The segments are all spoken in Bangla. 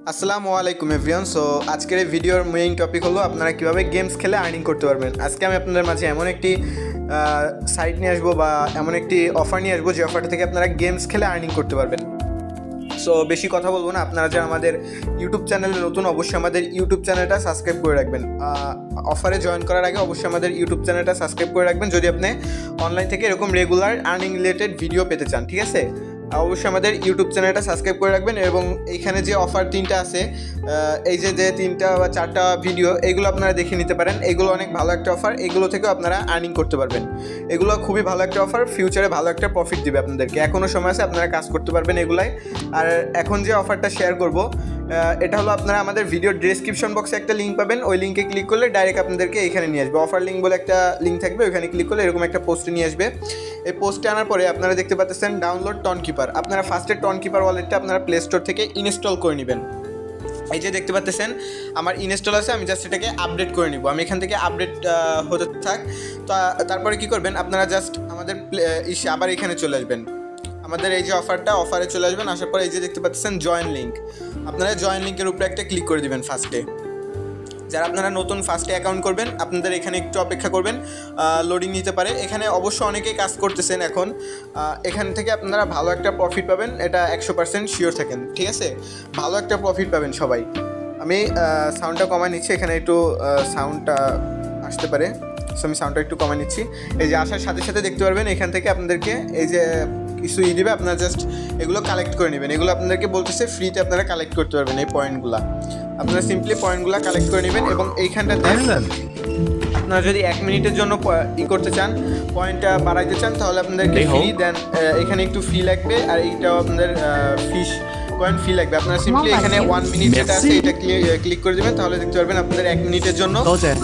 আসসালামু আলাইকুম এভরিওয়ান। সো আজকের এই ভিডিওর মেইন টপিক হলো আপনারা কীভাবে গেমস খেলে আর্নিং করতে পারবেন। আজকে আমি আপনাদের মাঝে এমন একটি সাইট নিয়ে আসবো বা এমন একটি অফার নিয়ে আসবো যে অফারটা থেকে আপনারা গেমস খেলে আর্নিং করতে পারবেন। সো বেশি কথা বলবো না, আপনারা যারা আমাদের ইউটিউব চ্যানেলে নতুন অবশ্যই আমাদের ইউটিউব চ্যানেলটা সাবস্ক্রাইব করে রাখবেন। অফারে জয়েন করার আগে অবশ্যই আমাদের ইউটিউব চ্যানেলটা সাবস্ক্রাইব করে রাখবেন যদি আপনি অনলাইন থেকে এরকম রেগুলার আর্নিং রিলেটেড ভিডিও পেতে চান। ঠিক আছে, অবশ্যই আমাদের ইউটিউব চ্যানেলটা সাবস্ক্রাইব করে রাখবেন এবং এইখানে যে অফার তিনটা আছে, এই যে তিনটা বা চারটা ভিডিও, এগুলো আপনারা দেখে নিতে পারেন। এগুলো অনেক ভালো একটা অফার, এগুলো থেকেও আপনারা আর্নিং করতে পারবেন। এগুলো খুবই ভালো একটা অফার, ফিউচারে ভালো একটা প্রফিট দিবে আপনাদেরকে। এখনও সময় আছে, আপনারা কাজ করতে পারবেন এগুলাই। আর এখন যে অফারটা শেয়ার করব এটা হলো, আপনারা আমাদের ভিডিও ডেসক্রিপশন বক্সে একটা লিঙ্ক পাবেন, ওই লিঙ্কে ক্লিক করলে ডাইরেক্ট আপনাদেরকে এখানে নিয়ে আসবে। অফার লিঙ্ক বলে একটা লিঙ্ক থাকবে, ওইখানে ক্লিক করলে এরকম একটা পোস্টে নিয়ে আসবে। এই পোস্টে আনার পরে আপনারা দেখতে পাচ্ছেন ডাউনলোড টনকিপার। আপনারা ফার্স্টে টনকিপার ওয়ালেটটা আপনারা প্লে স্টোর থেকে ইনস্টল করে নেবেন। এই যে দেখতে পাচ্ছেন আমার ইনস্টল আছে, আমি জাস্ট এটাকে আপডেট করে নিব। আমি এখান থেকে আপডেট হতে থাক। তো তারপরে কি করবেন, আপনারা জাস্ট আমাদের আবার এখানে চলে আসবেন। আমাদের এই যে অফারে চলে আসবেন। আসার পরে এই যে দেখতে পাচ্ছেন জয়েন লিঙ্ক, আপনারা জয়েন লিঙ্কের উপরে একটা ক্লিক করে দিবেন ফার্স্টে। যারা আপনারা নতুন ফার্স্টে অ্যাকাউন্ট করবেন, আপনাদের এখানে একটু অপেক্ষা করবেন, লোডিং নিতে পারে। এখানে অবশ্য অনেকেই কাজ করতেছেন এখন। এখান থেকে আপনারা ভালো একটা প্রফিট পাবেন, এটা 100% শিওর থাকেন। ঠিক আছে, ভালো একটা প্রফিট পাবেন সবাই। আমি সাউন্ডটা কমায় নিচ্ছি, এখানে একটু সাউন্ডটা আসতে পারে, সো আমি সাউন্ডটা একটু কমায় নিচ্ছি। এই যে আসার সাথে সাথে দেখতে পারবেন এখান থেকে আপনাদেরকে এই যে কিছু দিবে, আপনারা জাস্ট এগুলো কালেক্ট করে নেবেন। এগুলো আপনাদেরকে বলতেছে ফ্রিতে আপনারা কালেক্ট করতে পারবেন। এই পয়েন্টগুলো আপনারা সিম্পলি পয়েন্টগুলো কালেক্ট করে নেবেন এবং এইখানটাতে আপনারা যদি 1 মিনিটের জন্য করতে চান, পয়েন্টটা বাড়াইতে চান, তাহলে আপনাদেরকে ফ্রি দেন। এখানে একটু ফি লাগবে, আর এইটাও আপনাদের পয়েন্ট ফি লাগবে। আপনারা সিম্পলি এখানে 1 মিনিট যেটা আছে এটা ক্লিক করে দেবেন, তাহলে দেখতে পারবেন আপনাদের 1 মিনিটের জন্য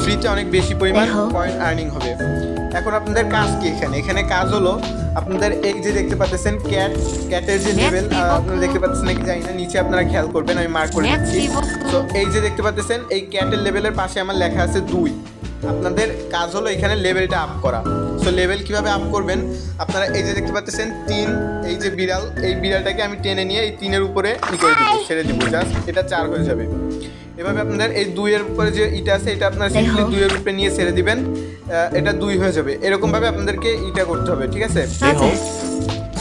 ফ্রিতে অনেক বেশি পরিমাণ পয়েন্ট আর্নিং হবে। এখন আপনাদের কাজ কি, এখানে কাজ হলো আপনাদের এই যে দেখতে পাচ্ছেন ক্যাটের যে লেভেল, আপনারা দেখতে পাচ্ছেন নাকি জানি না, নিচে আপনারা খেয়াল করবেন, আমি মার্ক করে দিচ্ছি। তো এই যে দেখতে পাচ্ছেন এই ক্যাটের লেভেলের পাশে আমার লেখা আছে 2। আপনাদের কাজ হলো এখানে লেভেলটা আপ করা। সো লেভেল কিভাবে আপ করবেন, আপনারা এই যে দেখতে পাচ্ছেন 3, এই যে বিড়াল, এই বিড়ালটাকে আমি টেনে নিয়ে এই 3-এর উপরে করে দিব, ছেড়ে দিব, জাস্ট এটা 4 হয়ে যাবে। এভাবে আপনাদের এই 2-এর উপরে যে ইটা আছে, এটা আপনারা সিম্পলি 2-এর উপরে নিয়ে ছেড়ে দিবেন, এটা 2 হয়ে যাবে। এরকমভাবে আপনাদেরকে ইটা করতে হবে। ঠিক আছে,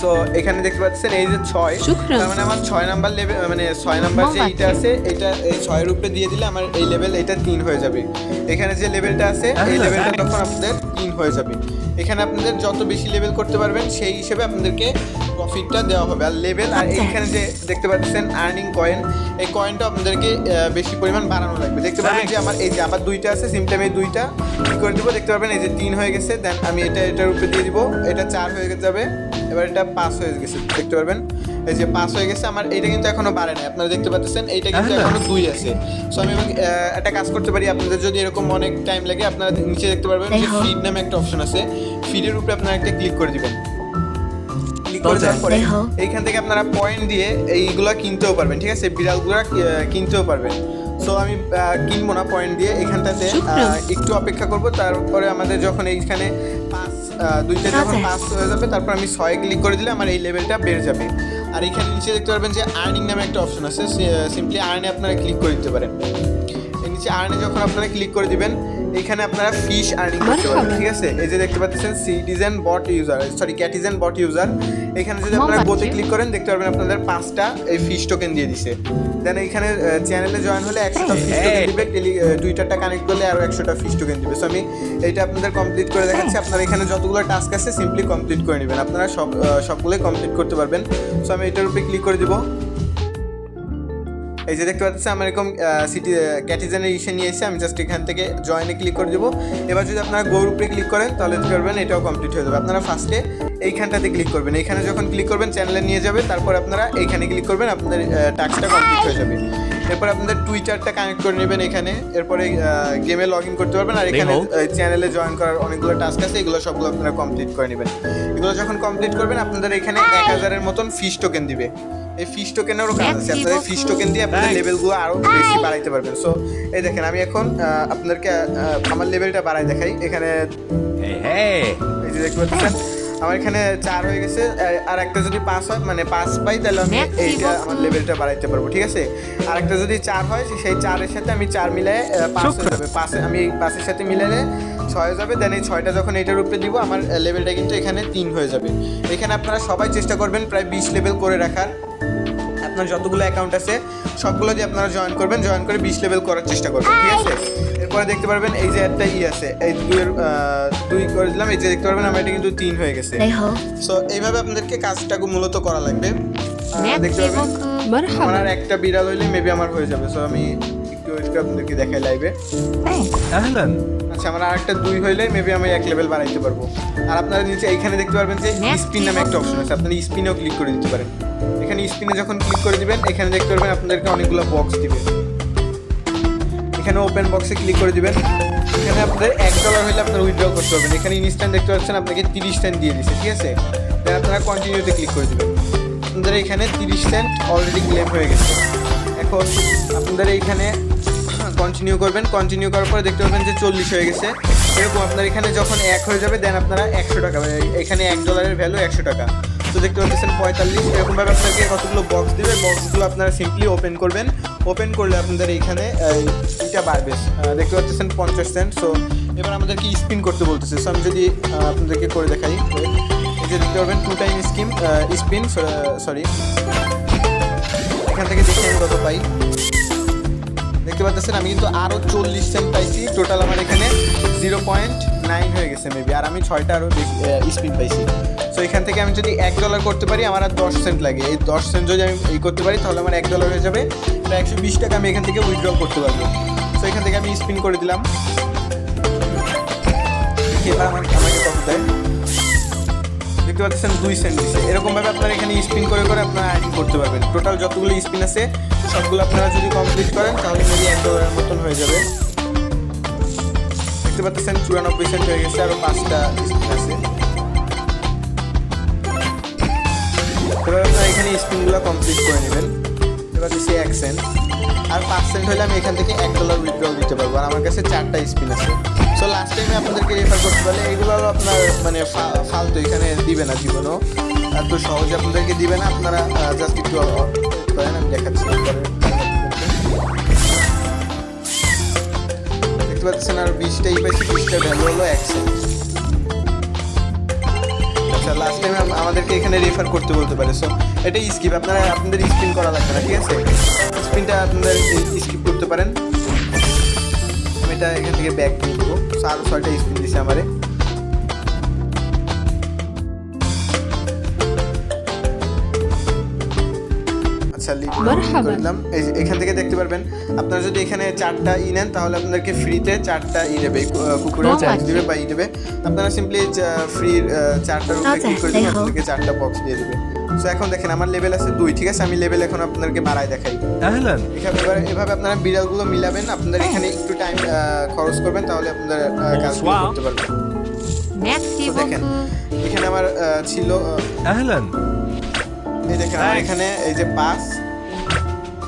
সো এখানে দেখতে পাচ্ছেন এই যে 6, তার মানে আমার 6 নাম্বার লেভেল, মানে 6 নাম্বার যে ইটা আছে, এটা এই 6-এর উপরে দিয়ে দিলে আমার এই লেভেল এটা 3 হয়ে যাবে। এখানে যে লেভেলটা আছে এই লেভেলটা তখন আপনাদের 3 হয়ে যাবে। এখানে আপনাদের যত বেশি লেভেল করতে পারবেন সেই হিসেবে আপনাদেরকে প্রফিটটা দেওয়া হবে। আর লেভেল, আর এইখানে যে দেখতে পাচ্ছেন আর্নিং কয়েন, এই কয়েনটা আপনাদেরকে বেশি পরিমাণ বাড়ানো লাগবে। দেখতে পাবেন যে আমার এই যে আবার 2টা আছে, সিম্পলি আমি এই 2টা কি করে দেবো, দেখতে পাবেন এই যে 3 হয়ে গেছে। দেন আমি এটার উপরে দিয়ে দিব, এটা 4 হয়ে যাবে। এবার এটা 5 হয়ে গেছে, দেখতে পারবেন এই যে 5 হয়ে গেছে আমার। এইটা কিন্তু এখনো বাড়ে নাই, আপনারা দেখতে পাচ্ছেন এইটা কিন্তু এখনো 2 আছে। সো আমি একটা কাজ করতে পারি, আপনাদের যদি এরকম অনেক টাইম লাগে, আপনারা নিচে দেখতে পারবেন যে ফিড নামে একটা অপশন আছে, ফিডের উপরে আপনারা একটা ক্লিক করে দিবেন। ক্লিক করে দেওয়ার পরে এইখান থেকে আপনারা পয়েন্ট দিয়ে এইগুলা কিনতেও পারবেন। ঠিক আছে, বিড়ালগুলা কিনতেও পারবেন। সো আমি কিনবো না পয়েন্ট দিয়ে, এখানটাতে একটু অপেক্ষা করব। তারপরে আমাদের যখন এইখানে 2টা যখন 5 হয়ে যাবে, তারপর আমি 6 ক্লিক করে দিলে আমার এই লেভেলটা বেড়ে যাবে। আর এখানে নিচে দেখতে পারবেন যে আর্নিং নামে একটা অপশন আছে, সিম্পলি আর্নে আপনারা ক্লিক করে দিতে পারেন। এই নিচে আর্নে যখন আপনারা ক্লিক করে দিবেন, এখানে আপনারা ফিশ আর্নিং করতে পারবেন। ঠিক আছে, এই যে দেখতে পাচ্ছেন ক্যাটিজেন বট ইউজার, এখানে যদি আপনারা বোতে ক্লিক করেন, দেখতে পারবেন আপনাদের 5টা এই ফিশ টোকেন দিয়ে দিছে। দেন এখানে চ্যানেলে জয়েন হলে 100টা ফিশ টোকেন দিবে, টুইটারটা কানেক্ট করলে আরও 100টা ফিশ টোকেন দিবে। সো আমি এইটা আপনাদের কমপ্লিট করে দেখাচ্ছি। আপনারা এখানে যতগুলো টাস্ক আছে সিম্পলি কমপ্লিট করে নেবেন, আপনারা সবগুলোই কমপ্লিট করতে পারবেন। সো আমি এটার উপরে ক্লিক করে দিব। এই যে দেখতে পাচ্ছেন আমার এরকম ক্যাটিজেনের ইসে নিয়ে এসে, আমি জাস্ট এখান থেকে জয়েনে ক্লিক করে দেবো। এবার যদি আপনারা গোর উপরে ক্লিক করেন, তাহলে দেখতে পারবেন এটাও কমপ্লিট হয়ে যাবে। আপনারা ফার্স্টে এইখানটাতে ক্লিক করবেন, এইখানে যখন ক্লিক করবেন চ্যানেলে নিয়ে যাবে, তারপর আপনারা এইখানে ক্লিক করবেন, আপনাদের টাস্কটা কমপ্লিট হয়ে যাবে। এরপর আপনাদের টুইটারটা কানেক্ট করে নেবেন এখানে, এরপরে গেমে লগ ইন করতে পারবেন। আর এখানে চ্যানেলে জয়েন করার অনেকগুলো টাস্ক আছে, এগুলো সবগুলো আপনারা কমপ্লিট করে নেবেন। এগুলো যখন কমপ্লিট করবেন, আপনাদের এখানে 1000-এর মতন ফিশ টোকেন দিবে। এই ফিশ টোকেনেরও কাজ আছে, আপনাদের ফিশ টোকেন দিয়ে আপনাদের লেভেলগুলো আরও বেশি বাড়াইতে পারবেন। সো এই দেখেন, আমি এখন আপনাদেরকে আমার লেভেলটা বাড়াই দেখাই। এখানে এই যে দেখতে পাচ্ছেন আমার এখানে 4 হয়ে গেছে, আর একটা যদি 5 হয় মানে 5 পাই তাহলে আমি এইটা আমার লেভেলটা বাড়াইতে পারবো, ঠিক আছে। আর একটা যদি 4 হয় সেই 4-এর সাথে আমি 4 মিলায়ে 5 হয়ে যাবে, 5 আমি 5-এর সাথে মিলালে 6 হয়ে যাবে। দেন এই 6টা যখন এইটার উপরে দিব আমার লেভেলটা কিন্তু এখানে 3 হয়ে যাবে। এখানে আপনারা সবাই চেষ্টা করবেন প্রায় 20 লেভেল করে রাখার। আপনার যতগুলো অ্যাকাউন্ট আছে সবগুলো দিয়ে আপনারা জয়েন করবেন, জয়েন করে 20 লেভেল করার চেষ্টা করবেন, ঠিক আছে। এরপরে দেখতে পারবেন এই যে একটা আছে, এই 2 করে দিলাম, এই যে দেখতে পারবেন আমার এটা কিন্তু 3 হয়ে গেছে। সো এইভাবে আপনাদেরকে কাজটা মূলত করা লাগবে। দেখতে পারবেন আমার আর একটা বিড়াল হইলে মেবি আমার হয়ে যাবে। সো আমি একটু আপনাদেরকে দেখাই লাইভে। আচ্ছা, আমার আর একটা 2 হইলে মেবি আমি 1 লেভেল বাড়াইতে পারবো। আর আপনারা নিচে এইখানে দেখতে পারবেন যে স্পিন নামে একটা অপশন আছে, আপনারা স্পিনেও ক্লিক করে দিতে পারেন। এখানে স্পিনে যখন ক্লিক করে দিবেন এখানে দেখতে পারবেন আপনাদেরকে অনেকগুলো বক্স দিবে। এখানে ওপেন বক্সে ক্লিক করে দিবেন। এখানে আপনাদের $1 হলে আপনারা উইথড্র করতে পারবেন। এখানে ইনস্ট্যান্ট দেখতে পাচ্ছেন আপনাকে 30 সেন্ট দিয়ে দিচ্ছে, ঠিক আছে। দেন আপনারা কন্টিনিউতে ক্লিক করে দিবেন। আপনাদের এখানে 30 সেন্ট অলরেডি ক্লেম হয়ে গেছে। এখন আপনাদের এইখানে কন্টিনিউ করবেন, কন্টিনিউ করার পরে দেখতে পাবেন যে 40 হয়ে গেছে। এরকম আপনার এখানে যখন 1 হয়ে যাবে দেন আপনারা $100, এখানে $1 ভ্যালু $100। তো দেখতে পাচ্ছেন 45। এরকমভাবে আপনাকে কতগুলো বক্স দেবে, বক্সগুলো আপনারা সিম্পলি ওপেন করবেন। ওপেন করলে আপনাদের এইখানে এটা বাড়বে, দেখতে পাচ্ছেন 50 সেন্ট। সো এবার আমাদেরকে স্পিন করতে বলতেছে। সো আমি যদি আপনাদেরকে করে দেখাই, এই যে দেখতে পারবেন 2 টাইম স্পিন, সরি এখান থেকে দেখি আমি কত পাই। দেখতে পাচ্ছেন আমি কিন্তু আরও 40 সেন্ট পাইছি। টোটাল আমার এখানে 0.9 হয়ে গেছে মেবি, আর আমি 6টা আরও স্পিন পাইছি। সো এখান থেকে আমি যদি $1 করতে পারি আমার আর 10 সেন্ট লাগে। এই 10 সেন্ট যদি আমি করতে পারি তাহলে আমার $1 হয়ে যাবে, প্রায় 120 টাকা আমি এখান থেকে উইথড্র করতে পারবো। সো এখান থেকে আমি স্পিন করে দিলাম। এবার আমাকে কত দেয় দেখতে পাচ্ছেন 2 সেন্ট দিচ্ছে। এরকমভাবে আপনারা এখানে স্পিন করে করে আপনারা আর্নিং করতে পারবেন। টোটাল যতগুলো স্পিন আছে সবগুলো আপনারা যদি কমপ্লিট করেন তাহলে মেবি $1 মতন হয়ে যাবে। দেখতে পাচ্ছেন 94 সেন্ট হয়ে গেছে, আরও 5টা স্পিন আছে। এবার আপনারা এখানে স্পিনগুলো কমপ্লিট করে নেবেন। এবার দিচ্ছি 1 সেন্ট, আর 5 সেন্ট হলে আমি এখান থেকে $1 উইথড্রল দিতে পারবো। আর আমার কাছে 4টা স্পিন আছে। সো লাস্ট টাইমে আপনাদেরকে রেফার করতে পারলে এইগুলো আপনার মানে ফালতু এখানে দিবে না, জীবনও এত সহজে আপনাদেরকে দিবে না। আপনারা জাস্ট একটু করেন, আমি দেখাচ্ছি। দেখতে পাচ্ছেন আর 20টাই পাইছি, 20টা ভ্যালু হলো 1 সেন্ট। আচ্ছা, লাস্ট টাইমে আমাদেরকে এখানে রেফার করতে বলতে পারে। সো এটা স্কিপ, আপনাদের স্পিন করা লাগবে না, ঠিক আছে। স্পিনটা আপনাদের স্কিপ করতে পারেন। আমি এটা এখান থেকে ব্যাক দিয়ে দেবো। আরও 6টা স্পিন দিছে আমারে। আচ্ছা, করলাম। এখান থেকে দেখতে পারবেন আপনারা যদি এখানে 4টা নেন তাহলে আপনাদেরকে ফ্রিতে 4টা দেবে, কুকুরের চার্জ দিবে বা দেবে। আপনারা সিম্পলি ফ্রি 4টার উপরে ক্লিক করে দিলে আপনাদেরকে 4টা বক্স দিয়ে দেবে। সো এখন দেখেন আমার লেভেল আছে 2, ঠিক আছে। আমি লেভেল এখন আপনাদেরকে বাড়ায় দেখাই। এভাবে আপনারা বিড়ালগুলো মিলাবেন। আপনাদের এখানে একটু টাইম খরচ করবেন, তাহলে আপনাদের কাজগুলো করতে পারবেন। তো দেখেন এখানে আমার ছিল এই দেখেন আমার এখানে এই যে 5।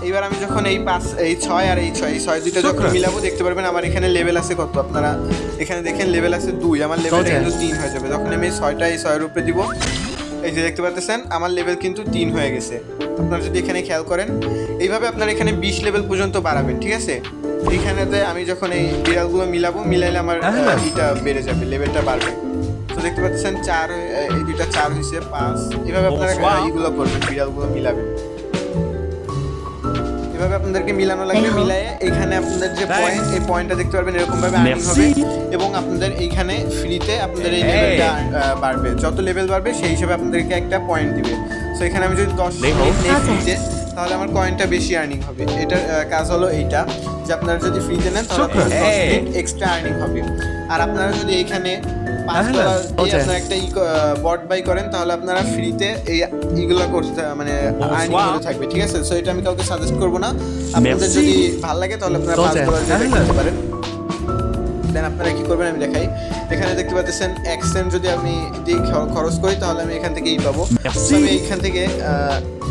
এইবার আমি যখন এই 5, এই 6 আর এই 6 দুইটা যখন মিলাবো দেখতে পারবেন আমার এখানে লেভেল আছে কত। আপনারা এখানে দেখেন লেভেল আছে 2, আমার লেভেলটা কিন্তু 3 হয়ে যাবে। যখন আমি 6টা এই 6-এর উপরে দিব, এই যে দেখতে পাচ্ছেন আমার লেভেল কিন্তু 3 হয়ে গেছে। আপনারা যদি এখানে খেয়াল করেন এইভাবে আপনারা এখানে 20 লেভেল পর্যন্ত বাড়াবেন, ঠিক আছে। এইখানেতে আমি যখন এই বিড়ালগুলো মিলাইলে আমার এটা বেড়ে যাবে, লেভেলটা বাড়বে। তো দেখতে পাচ্ছেন 4, এই দুইটা 4 হয়েছে 5। এভাবে আপনারা এইগুলো করবেন, বিড়ালগুলো মিলাবেন। এভাবে আপনাদেরকে মিলানো লাগবে। মিলায়ে এখানে আপনাদের যে পয়েন্ট, এই পয়েন্টটা দেখতে পারবেন এরকম ভাবে আর্নিং হবে। এবং আপনাদের এইখানে ফ্রিতে আপনাদের এই লেভেলটা বাড়বে। যত লেভেল বাড়বে সেই হিসাবে আপনাদেরকে একটা পয়েন্ট দিবে। সো এখানে আমি যদি 10 নেই ফ্রিতে তাহলে আমার কয়েনটা বেশি আর্নিং হবে। এটার কাজ হলো এইটা যে আপনারা যদি ফ্রিতে নেন তাহলে আপনার 10 এক্সট্রা আর্নিং হবে। আর আপনারা যদি এখানে $5 দিয়ে আপনারা একটা বট বাই করেন তাহলে আপনারা ফ্রিতে এইগুলো করতে মানে আর্নিং হতে থাকবে, ঠিক আছে। সো এটা আমি কাউকে সাজেস্ট করব না। আপনাদের যদি ভালো লাগে তাহলে আপনারা $5 দিয়ে করতে পারেন। দেন আপনারা কি করবেন আমি দেখাই। এখানে দেখতে পাচ্ছেন 1 সেন্ট যদি আমি খরচ করি তাহলে আমি এখান থেকেই পাবো। আমি এইখান থেকে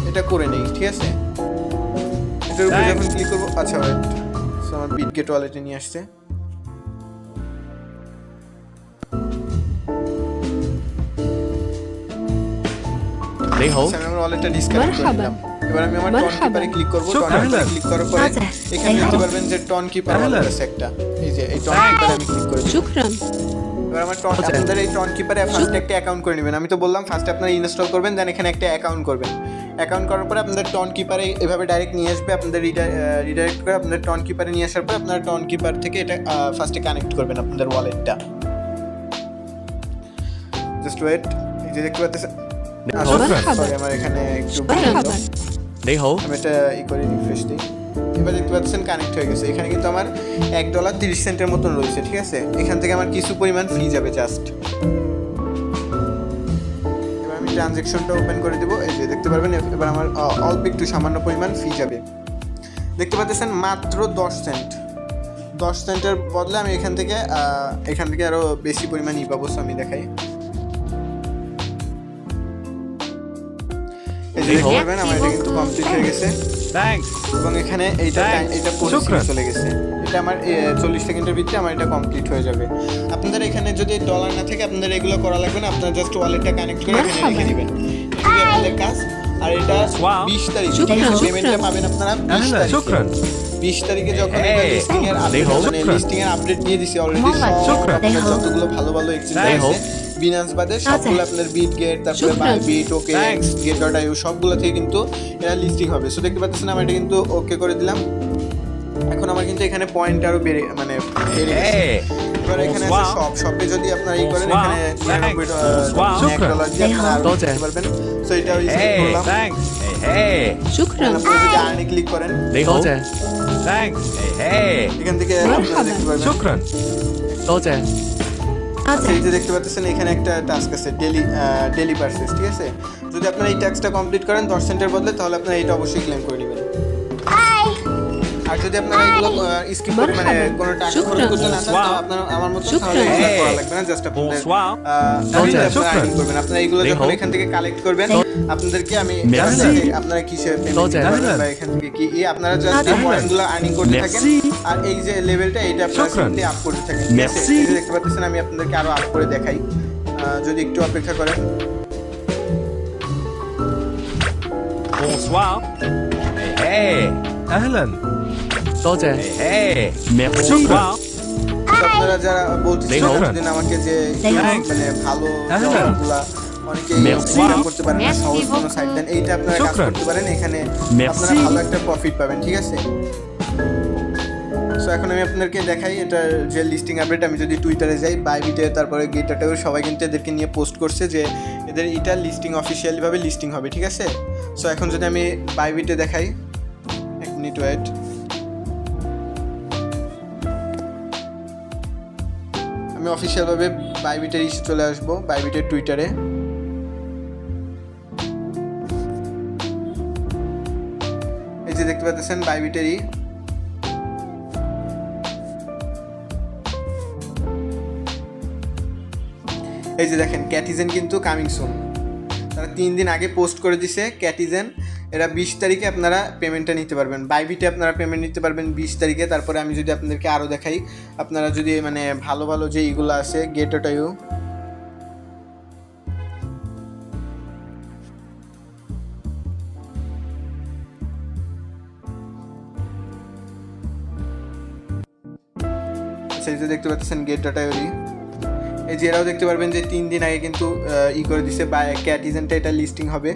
এটা করে নেই, ঠিক আছে। এটার উপরে যখন ক্লিক করবো, আচ্ছা ওয়েট, সো আমার বিটগেট ওয়ালেটে নিয়ে আসছে। আমি আমার ওয়ালেটটা ডিসকানেক্ট করে দিলাম। এবার আমি আমার টন কিপারে ক্লিক করব। টন কিপারে ক্লিক করার পরে এখানে দেখতে পারবেন যে টন কিপার ওয়ালেট আছে একটা, এই যে এই টন কিপারে আমি ক্লিক করে দিলাম। شكرا এবার আমার আপনাদের এই টন কিপারে ফার্স্ট একটা অ্যাকাউন্ট করে নেবেন। আমি তো বললাম ফার্স্টে আপনারা ইনস্টল করবেন, দেন এখানে একটা অ্যাকাউন্ট করবেন। অ্যাকাউন্ট করার পরে আপনাদের টন কিপারে এভাবে ডাইরেক্ট নিয়ে আসবে, আপনাদের রিডাইরেক্ট করে আপনাদের টন কিপারে নিয়ে আসার পর আপনারা টন কিপার থেকে এটা ফার্স্টে কানেক্ট করবেন আপনাদের ওয়ালেটটা। জাস্ট ওয়েট, এই যে দেখতে পাচ্ছেন সরি আমার এখানে একটু مرحبا আমি এটা করে রিফ্রেশ দিই। এবার দেখতে পাচ্ছেন কানেক্ট হয়ে গেছে। এখানে কিন্তু আমার $1.30 মতন রয়েছে, ঠিক আছে। এখান থেকে আমার কিছু পরিমাণ ফি যাবে জাস্ট। এবার আমি ট্রানজ্যাকশনটা ওপেন করে দেবো। এই যে দেখতে পারবেন এবার আমার অল্প একটু সামান্য পরিমাণ ফি যাবে। দেখতে পাচ্ছেন মাত্র 10 সেন্ট। 10 সেন্টের বদলে আমি এখান থেকে আরও বেশি পরিমাণ ই পাবো। আমি দেখাই, এই যে দেখতে পারবেন আমার এটা কিন্তু কমপ্লিট হয়ে গেছে এবং এখানে এইটা পরিচয় চলে গেছে। এটা আমার 40 সেকেন্ডের ভিতরে আমার এটা কমপ্লিট হয়ে যাবে। আপনাদের এখানে যদি ডলার না থাকে আপনাদের এগুলো করা লাগবে না, আপনারা জাস্ট ওয়ালেটটা কানেক্ট করে এখানে রেখে দিবেন। এটাই আপনাদের কাজ। আর এটা 20 তারিখ পেমেন্টটা পাবেন আপনারা 20 তারিখে যখন এটা লিস্টিং এর আপডেট দিয়ে দিছি অলরেডি। আপনাদের যতগুলো ভালো ভালো এক্সচেঞ্জ আছে বিনান্স বাদে সবগুলো আপনার বিটগেট, তারপরে বাইবিট, ওকে, গেট.io সবগুলো থেকে কিন্তু এটা লিস্টিং হবে। সো দেখতে পাচ্ছেন আমি এটা কিন্তু ওকে করে দিলাম। এখন আমার কিন্তু এখানে পয়েন্ট আরো বেড়ে গেছে। এবার এখানে আছে শপে যদি আপনারা করেন এখানে $99 দিয়ে আপনারা আরো দিতে পারবেন। সো এটা করলাম। شكرا আপনারা যদি আর্নে ক্লিক করেন এখান থেকে আপনারা দেখতে পারবেন। আচ্ছা, এই যে দেখতে পাচ্ছেন এখানে একটা টাস্ক আছে ডেলি পারচেজ, ঠিক আছে। যদি আপনারা এই টাস্কটা কমপ্লিট করেন 10 সেন্টের বদলে, তাহলে আপনারা এটা অবশ্যই ক্লেম করে নেবেন। আর যদি আপনারা এগুলো স্কিপ করে মানে কোনো টাকা খরচ করতে না চান, তাহলে আপনারা আমার মতো তাহলে এগুলো করা লাগবে না। জাস্ট আপনাদের আর্নিং করবেন। আপনারা এগুলো যখন এখান থেকে কালেক্ট করবেন আপনাদেরকে আমি আপনারা কিসে পেমেন্ট করবেন বা এখান থেকে কি আপনারা জাস্ট এই পয়েন্টগুলো আর্নিং করতে থাকেন। আর এই যে লেভেলটা এটা আপনারা সিম্পলি আপ করতে থাকেন, ঠিক আছে। এই যে দেখতে পাচ্ছেন আমি আপনাদেরকে আরো আপ করে দেখাই, যদি একটু অপেক্ষা করেন। Bonsoir. Hey. اهلا Bonsoir. আপনারা যারা বলতেছেন দিন আমাকে যে মানে ভালো জবগুলা অনেকে ইনকাম করতে পারেন না, সহজ কোনো সাইট দেন, এইটা আপনারা কাজ করতে পারেন। এখানে আপনারা ভালো একটা প্রফিট পাবেন, ঠিক আছে। সো এখন আমি আপনাদেরকে দেখাই এটা যে লিস্টিং আপডেট। আমি যদি টুইটারে যাই, বাইবিটে, তারপরে গেট.io সবাই কিন্তু এদেরকে নিয়ে পোস্ট করছে যে এদের এটা লিস্টিং অফিসিয়ালিভাবে লিস্টিং হবে, ঠিক আছে। সো এখন যদি আমি বাইবিটে দেখাই, 1 মিনিট ওয়েট। আমি অফিসিয়ালভাবে বাইবিটের ইস্যু চলে আসবো, বাইবিটের টুইটারে। এই যে দেখতে পাচ্ছেন বাইবিটেরই এই যে দেখেন ক্যাটিজেন কিন্তু কামিং সুন। তারা 3 দিন আগে পোস্ট করে দিছে ক্যাটিজেন। এরা 20 তারিখে আপনারা পেমেন্টটা নিতে পারবেন। বাইবিটে আপনারা পেমেন্ট নিতে পারবেন 20 তারিখে। তারপরে আমি যদি আপনাদেরকে আরও দেখাই, আপনারা যদি মানে ভালো ভালো যে এইগুলো আছে গেট.io, আচ্ছা এই যে দেখতে পাচ্ছেন গেট.io, এই যে এরাও দেখতে পারবেন যে 3 দিন আগে কিন্তু করে দিছে বা ক্যাটিজেনটা এটা লিস্টিং হবে।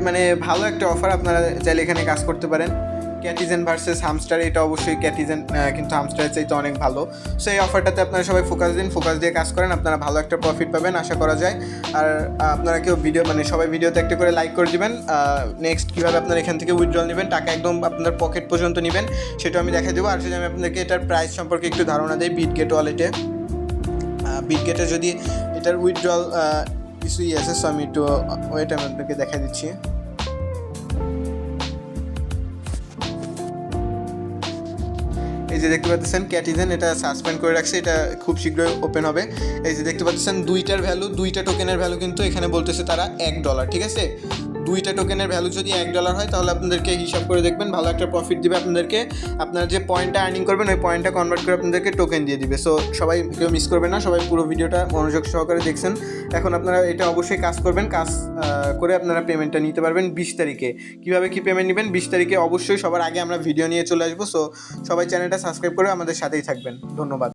মানে ভালো একটা অফার, আপনারা চাইলে এখানে কাজ করতে পারেন। ক্যাটিজেন ভার্সেস হামস্টার, এটা অবশ্যই ক্যাটিজেন কিন্তু হামস্টারের চাইতে অনেক ভালো। সো এই অফারটাতে আপনারা সবাই ফোকাস দিয়ে কাজ করেন, আপনারা ভালো একটা প্রফিট পাবেন আশা করা যায়। আর আপনারা কেউ সবাই ভিডিওতে একটা করে লাইক করে দিবেন। নেক্সট কীভাবে আপনারা এখান থেকে উইথড্রল নেবেন, টাকা একদম আপনার পকেট পর্যন্ত নেবেন সেটা আমি দেখা দেবো। আর যদি আমি আপনাদেরকে এটার প্রাইস সম্পর্কে একটু ধারণা দিই, বিটগেট ওয়ালেটে বিটগেটে যদি এটার উইথড্রল কিছুই আছে, সো আমি একটু ওয়েট আমি আপনাকে দেখা দিচ্ছি। এই যে দেখতে পাচ্ছেন ক্যাটিজেন এটা সাসপেন্ড করে রাখছে, এটা খুব শীঘ্রই ওপেন হবে। এই যে দেখতে পাচ্ছেন দুইটা টোকেনের ভ্যালু কিন্তু এখানে বলতেছে তারা $1, ঠিক আছে। 2টা টোকেনের ভ্যালু যদি $1 হয় তাহলে আপনাদেরকে হিসাব করে দেখবেন ভালো একটা প্রফিট দিবে আপনাদেরকে। আপনারা যে পয়েন্টটা আর্নিং করবেন ওই পয়েন্টটা কনভার্ট করে আপনাদেরকে টোকেন দিয়ে দিবে। সো সবাই কেউ মিস করবেন না, সবাই পুরো ভিডিওটা মনোযোগ সহকারে দেখছেন। এখন আপনারা এটা অবশ্যই কাজ করবেন, কাজ করে আপনারা পেমেন্টটা নিতে পারবেন 20 তারিখে। কীভাবে কী পেমেন্ট নেবেন 20 তারিখে অবশ্যই সবার আগে আমরা ভিডিও নিয়ে চলে আসবো। সো সবাই চ্যানেলটা সাবস্ক্রাইব করে আমাদের সাথেই থাকবেন। ধন্যবাদ।